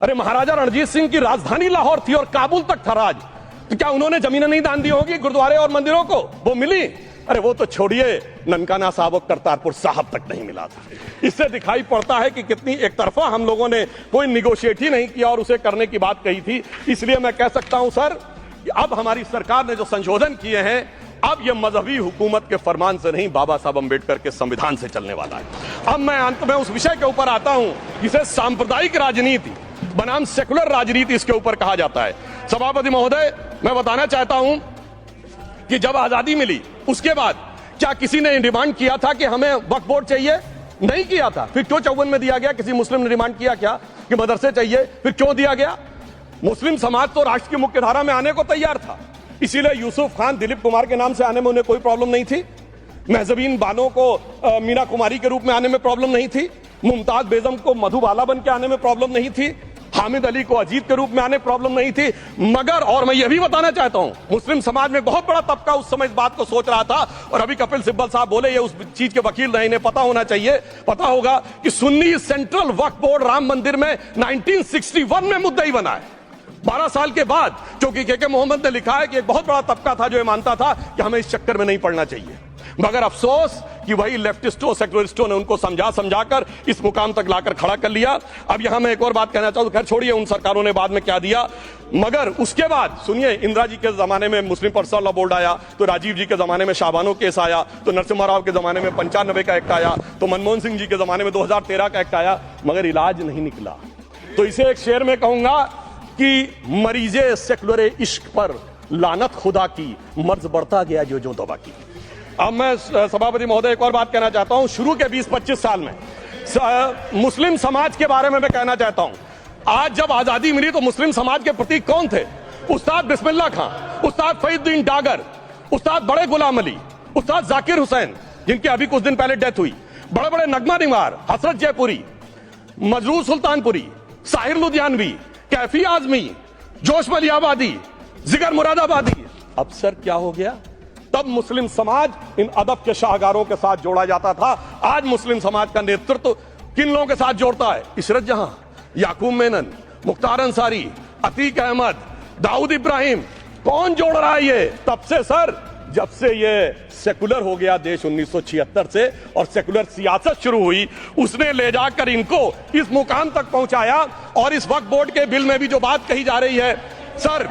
अरे महाराजा रणजीत सिंह की राजधानी लाहौर थी और काबुल तक था राज, तो क्या उन्होंने जमीनें नहीं दान दी होगी गुरुद्वारे और मंदिरों को? वो मिली? अरे वो तो छोड़िए, ननकाना साहब और करतारपुर साहब तक नहीं मिला था। इससे दिखाई पड़ता है कि कितनी एक तरफा हम लोगों ने कोई निगोशिएट ही नहीं किया और उसे करने की बात कही थी। इसलिए मैं कह सकता हूं सर कि अब हमारी सरकार ने जो संशोधन किए हैं, अब यह मजहबी हुकूमत के फरमान से नहीं, बाबा साहब अंबेडकर के संविधान से चलने वाला है। अब मैं अंत में उस विषय के ऊपर आता हूं जिसे सांप्रदायिक राजनीति बनाम सेकुलर राजनीति इसके ऊपर कहा जाता है। सभापति महोदय, मैं बताना चाहता हूं कि जब आजादी मिली उसके बाद क्या किसी ने डिमांड किया था कि हमें वक्फ बोर्ड चाहिए? नहीं किया था। फिर क्यों 54 में दिया गया? किसी मुस्लिम ने डिमांड किया क्या कि मदरसे चाहिए? फिर क्यों दिया गया? मुस्लिम समाज तो राष्ट्र की मुख्य धारा में आने को तैयार था, इसीलिए यूसुफ खान, दिलीप कुमार के नाम से आने में उन्हें कोई प्रॉब्लम नहीं थी। महजबीन बानो को मीना कुमारी के रूप में आने में प्रॉब्लम नहीं थी। मुमताज बेगम को मधुबाला बन के आने में प्रॉब्लम नहीं थी। हामिद अली को अजीत के रूप में आने प्रॉब्लम नहीं थी। मगर और मैं यह भी बताना चाहता हूं, मुस्लिम समाज में बहुत बड़ा तबका उस समय इस बात को सोच रहा था, और अभी कपिल सिब्बल साहब बोले, ये उस चीज के वकील नहीं, इन्हें पता होना चाहिए, पता होगा कि सुन्नी सेंट्रल वक्फ बोर्ड राम मंदिर में 1961 में मुद्दई बना है, 12 साल के बाद। क्योंकि के मोहम्मद ने लिखा है कि एक बहुत बड़ा तबका था जो ये मानता था कि हमें इस चक्कर में नहीं पड़ना चाहिए। मगर अफसोस कि वही लेफ्टिस्टों, सेकुलरिस्टों ने उनको समझाकर इस मुकाम तक लाकर खड़ा कर लिया। अब यहां मैं एक और बात कहना चाहूं, खैर छोड़िए उन सरकारों ने बाद में क्या दिया, मगर उसके बाद सुनिए, इंदिरा जी के जमाने में मुस्लिम पर्सनल लॉ बोर्ड आया, तो राजीव जी के जमाने में शाहबानो केस आया, तो नरसिम्हा राव के जमाने में 95 का एक्ट आया, तो मनमोहन सिंह जी के जमाने में 2013 का एक्ट आया, मगर इलाज नहीं निकला। तो इसे एक शेर में कहूंगा कि मरीजे सेकुलर इश्क पर लानत खुदा की, मर्ज बढ़ता गया जो जो दवा की। अब मैं सभापति महोदय एक और बात कहना चाहता हूं। शुरू के 20-25 साल में मुस्लिम समाज के बारे में मैं कहना चाहता हूं, आज जब आजादी मिली तो मुस्लिम समाज के प्रतीक कौन थे? उस्ताद बिस्मिल्लाह खां, उस्ताद फरीदुद्दीन डागर, उस्ताद बड़े गुलाम अली, उस्ताद जाकिर हुसैन, जिनकी अभी कुछ दिन पहले डेथ हुई, बड़े बड़े नगमा निगार, हसरत जयपुरी, मजरूर सुल्तानपुरी, साहिर लुधियानवी, कैफी आजमी, जोश मलियाबादी, जिगर मुरादाबादी। अब सर क्या हो गया? तब मुस्लिम समाज इन अदब के शाहकारों के साथ जोड़ा जाता था। आज मुस्लिम समाज का नेतृत्व किन लोगों के साथ जोड़ता है? इशरत जहां, याकूब मेनन, मुख्तार अंसारी, अतीक अहमद, दाऊद इब्राहिम। कौन जोड़ रहा है ये? तब से सर, जब से ये सेकुलर हो गया देश 1976 से और सेकुलर सियासत शुरू हुई, उसने ले जाकर इनको इस मुकाम तक पहुंचाया। और इस वक्फ बोर्ड के बिल में भी जो बात कही जा रही है सर,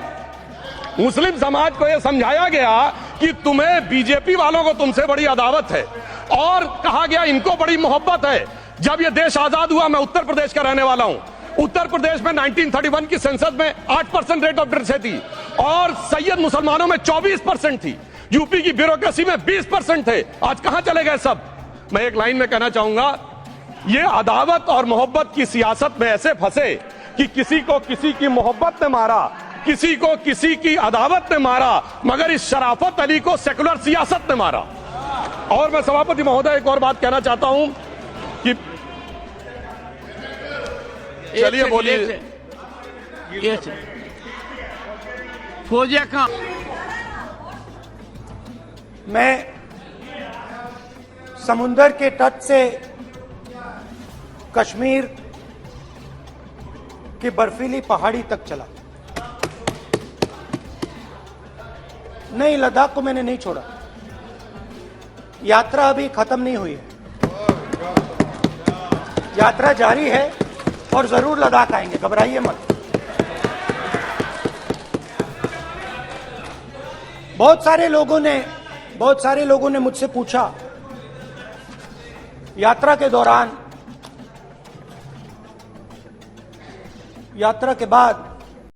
मुस्लिम समाज को यह समझाया गया कि तुम्हें बीजेपी वालों को तुमसे बड़ी अदावत है, और कहा गया इनको बड़ी मोहब्बत है। जब यह देश आजाद हुआ, मैं उत्तर प्रदेश का रहने वाला हूं, उत्तर प्रदेश में 1931 की सेंसस में 8% रेट ऑफ डेथ थी और सैयद मुसलमानों में 24% थी। यूपी की ब्यूरोक्रेसी में 20% थे। आज कहां चले गए सब? मैं एक लाइन में कहना चाहूंगा, ये अदावत और मोहब्बत की सियासत में ऐसे फंसे कि किसी को किसी की मोहब्बत ने मारा, किसी को किसी की अदावत ने मारा, मगर इस शराफत अली को सेकुलर सियासत ने मारा। और मैं सभापति महोदय एक और बात कहना चाहता हूं कि चलिए बोलिए। फौजिया खां, मैं समुंदर के तट से कश्मीर की बर्फीली पहाड़ी तक चला, नहीं लद्दाख को मैंने नहीं छोड़ा। यात्रा अभी खत्म नहीं हुई है, यात्रा जारी है और जरूर लद्दाख आएंगे, घबराइए मत। बहुत सारे लोगों ने मुझसे पूछा यात्रा के दौरान, यात्रा के बाद